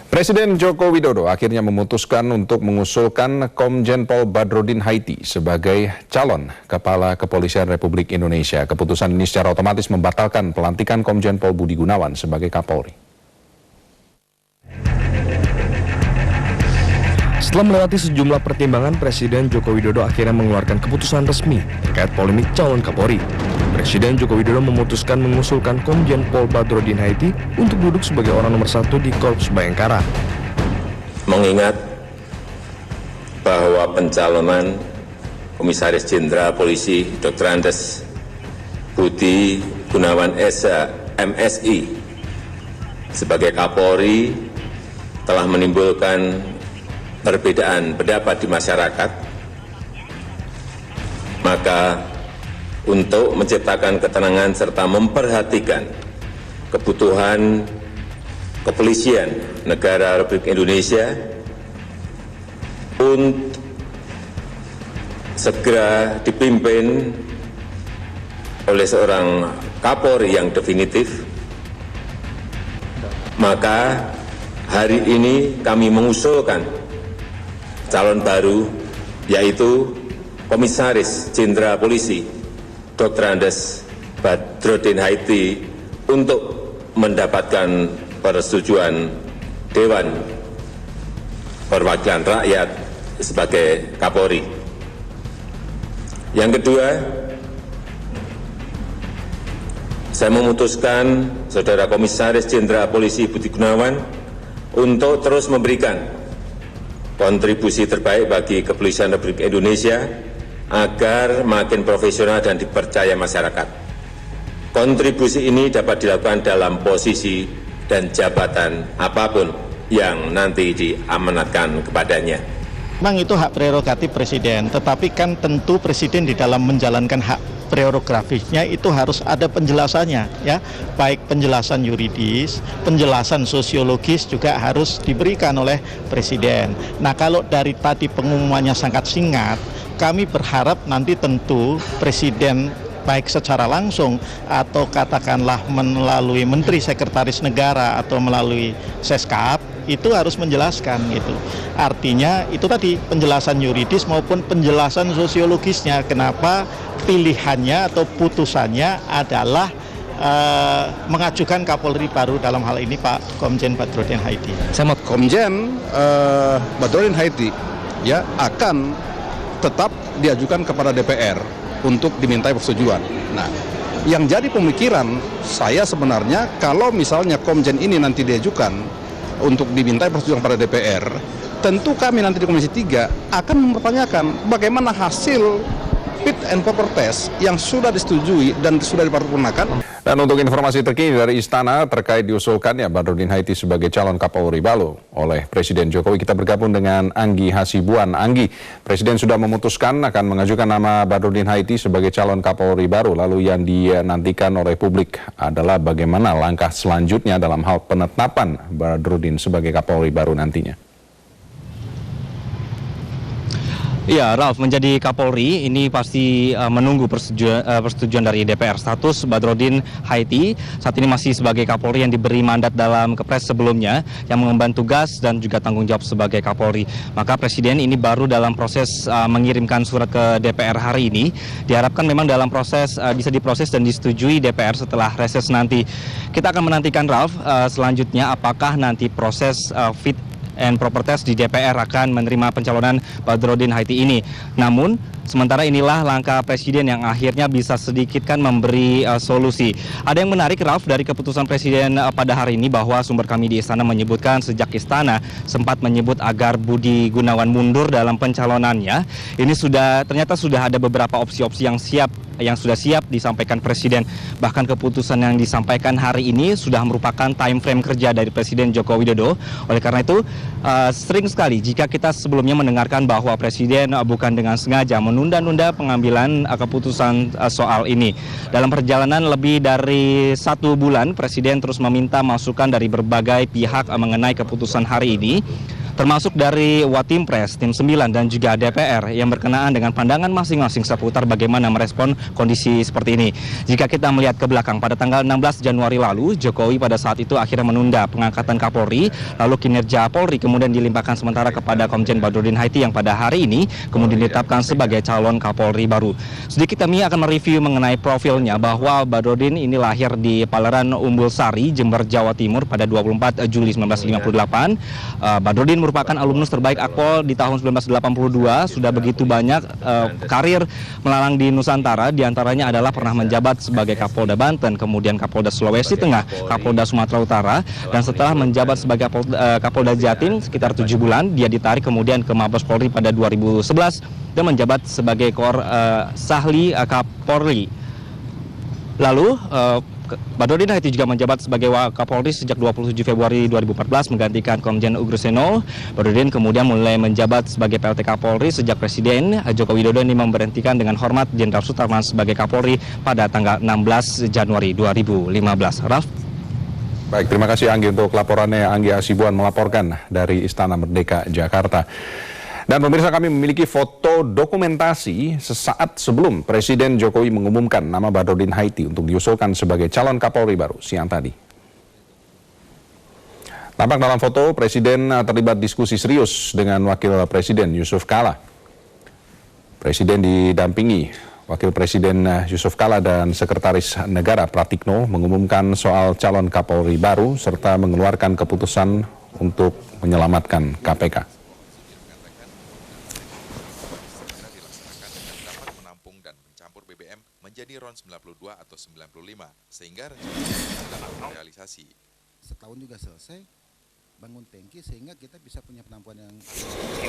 Presiden Joko Widodo akhirnya memutuskan untuk mengusulkan Komjen Pol Badrodin Haiti sebagai calon Kepala Kepolisian Republik Indonesia. Keputusan ini secara otomatis membatalkan pelantikan Komjen Pol Budi Gunawan sebagai Kapolri. Setelah melewati sejumlah pertimbangan, Presiden Joko Widodo akhirnya mengeluarkan keputusan resmi terkait polemik calon Kapolri. Presiden Joko Widodo memutuskan mengusulkan Komjen Pol Badrodin Haiti untuk duduk sebagai orang nomor 1 di Korps Bayangkara. Mengingat bahwa pencalonan Komisaris Jenderal Polisi Dr. Andes Budi Gunawan SH MSI sebagai Kapolri telah menimbulkan perbedaan pendapat di masyarakat, maka untuk menciptakan ketenangan serta memperhatikan kebutuhan kepolisian negara Republik Indonesia untuk segera dipimpin oleh seorang Kapolri yang definitif, maka hari ini kami mengusulkan calon baru, yaitu Komisaris Jenderal Polisi Dr. Andes Badrodin Haiti untuk mendapatkan persetujuan Dewan Perwakilan Rakyat sebagai Kapolri. Yang kedua, saya memutuskan Saudara Komisaris Jenderal Polisi Budi Gunawan untuk terus memberikan kontribusi terbaik bagi kepolisian Republik Indonesia agar makin profesional dan dipercaya masyarakat. Kontribusi ini dapat dilakukan dalam posisi dan jabatan apapun yang nanti diamanatkan kepadanya. Memang itu hak prerogatif Presiden, tetapi kan tentu Presiden di dalam menjalankan hak prerogatifnya itu harus ada penjelasannya, ya, baik penjelasan yuridis, penjelasan sosiologis juga harus diberikan oleh Presiden. Nah, kalau dari tadi pengumumannya sangat singkat, kami berharap nanti tentu Presiden baik secara langsung atau katakanlah melalui Menteri Sekretaris Negara atau melalui Seskap itu harus menjelaskan gitu. Artinya itu tadi penjelasan yuridis maupun penjelasan sosiologisnya kenapa pilihannya atau putusannya adalah mengajukan Kapolri baru dalam hal ini Pak Komjen Badrodin Haiti. Komjen Badrodin Haiti ya akan tetap diajukan kepada DPR untuk dimintai persetujuan. Nah, yang jadi pemikiran saya sebenarnya kalau misalnya Komjen ini nanti diajukan untuk dimintai persetujuan pada DPR, tentu kami nanti di Komisi 3 akan mempertanyakan bagaimana hasil fit and proper test yang sudah disetujui dan sudah diparipurnakan. Dan untuk informasi terkini dari Istana terkait diusulkannya Badrodin Haiti sebagai calon Kapolri baru oleh Presiden Jokowi, kita bergabung dengan Anggi Hasibuan. Anggi, Presiden sudah memutuskan akan mengajukan nama Badrodin Haiti sebagai calon Kapolri baru. Lalu yang dinantikan oleh publik adalah bagaimana langkah selanjutnya dalam hal penetapan Badrodin sebagai Kapolri baru nantinya. Ya, Ralf, menjadi Kapolri ini pasti menunggu persetujuan dari DPR. Status Badrodin Haiti saat ini masih sebagai Kapolri yang diberi mandat dalam Kepres sebelumnya yang mengemban tugas dan juga tanggung jawab sebagai Kapolri. Maka Presiden ini baru dalam proses mengirimkan surat ke DPR hari ini. Diharapkan memang dalam proses bisa diproses dan disetujui DPR setelah reses nanti. Kita akan menantikan, Ralf, selanjutnya apakah nanti proses fit and proper test di DPR akan menerima pencalonan Badrodin Haiti ini. Namun, sementara inilah langkah Presiden yang akhirnya bisa sedikit kan memberi solusi. Ada yang menarik, Ralf, dari keputusan Presiden pada hari ini bahwa sumber kami di Istana menyebutkan sejak Istana sempat menyebut agar Budi Gunawan mundur dalam pencalonannya. Ini ternyata sudah ada beberapa opsi-opsi yang sudah siap disampaikan Presiden. Bahkan keputusan yang disampaikan hari ini sudah merupakan time frame kerja dari Presiden Joko Widodo. Oleh karena itu, sering sekali jika kita sebelumnya mendengarkan bahwa Presiden bukan dengan sengaja menunda-nunda pengambilan keputusan soal ini. Dalam perjalanan lebih dari 1 bulan, Presiden terus meminta masukan dari berbagai pihak mengenai keputusan hari ini. termasuk dari Watimpres, Tim 9 dan juga DPR yang berkenaan dengan pandangan masing-masing seputar bagaimana merespon kondisi seperti ini. Jika kita melihat ke belakang, pada tanggal 16 Januari lalu, Jokowi pada saat itu akhirnya menunda pengangkatan Kapolri, lalu kinerja Polri kemudian dilimpahkan sementara kepada Komjen Badrodin Haiti yang pada hari ini kemudian ditetapkan sebagai calon Kapolri baru. Sedikit kami akan mereview mengenai profilnya, bahwa Badrodin ini lahir di Paleran Umbul Sari, Jember, Jawa Timur pada 24 Juli 1958. Badrodin merupakan alumnus terbaik Akpol di tahun 1982, sudah begitu banyak karir melalang di Nusantara, diantaranya adalah pernah menjabat sebagai Kapolda Banten, kemudian Kapolda Sulawesi Tengah, Kapolda Sumatera Utara, dan setelah menjabat sebagai Kapolda Jatim sekitar 7 bulan, dia ditarik kemudian ke Mabes Polri pada 2011 dan menjabat sebagai Sahli Kapolri. Lalu Badrodin Haiti juga menjabat sebagai Wakapolri sejak 27 Februari 2014 menggantikan Komjen Ugrusseno. Badrodin kemudian mulai menjabat sebagai PLT Kapolri sejak Presiden Joko Widodo ini memberhentikan dengan hormat Jenderal Sutarman sebagai Kapolri pada tanggal 16 Januari 2015. Raf? Baik, terima kasih Anggi untuk laporannya. Anggi Hasibuan melaporkan dari Istana Merdeka, Jakarta. Dan pemirsa, kami memiliki foto dokumentasi sesaat sebelum Presiden Jokowi mengumumkan nama Badrodin Haiti untuk diusulkan sebagai calon Kapolri baru siang tadi. Tampak dalam foto, Presiden terlibat diskusi serius dengan Wakil Presiden Yusuf Kala. Presiden didampingi Wakil Presiden Yusuf Kala dan Sekretaris Negara Pratikno mengumumkan soal calon Kapolri baru serta mengeluarkan keputusan untuk menyelamatkan KPK. Menjadi RON 92 atau 95 sehingga rencana realisasi. Setahun juga selesai bangun tangki sehingga kita bisa punya penampungan yang